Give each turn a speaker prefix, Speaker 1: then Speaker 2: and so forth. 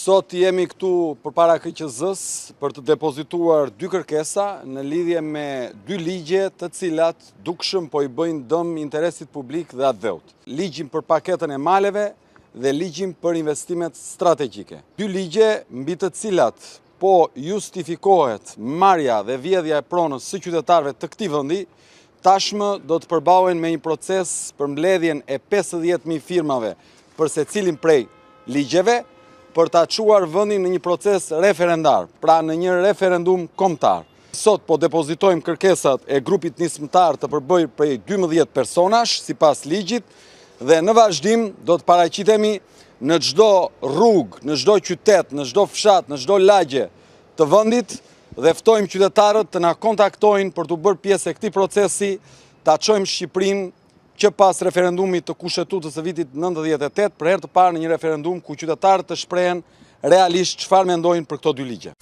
Speaker 1: Sot jemi këtu përpara KQZ-s për të depozituar dy kërkesa në lidhje me dy ligje të cilat dukshëm po i bëjnë dëm interesit publik dhe atdheut. Ligjin për paketën e maleve dhe ligjin për investimet strategjike. Dy ligje mbi të cilat po justifikohet marrja dhe vjedhja e pronës së qytetarëve të këtij vendi, tashmë do të përballen me një proces për mbledhjen e 50.000 firmave për secilin prej ligjeve, për ta çuar vendin në një proces referendar, pra në një referendum kombëtar. Sot po depozitojmë kërkesat e grupit nismëtar të përbërë prej 12 personash sipas ligjit dhe në vazhdim do të paraqitemi në çdo rrugë, në çdo qytet, në çdo fshat, në çdo lagje të vendit dhe ftojmë qytetarët të na kontaktojnë për të bërë pjesë e këtij procesi, ta çojmë Shqipërinë që pas referendumit të kushtetues së vitit 98 për herë të parë në një referendum ku qytetarët të shprehen realisht çfarë mendojnë për këto dy ligje.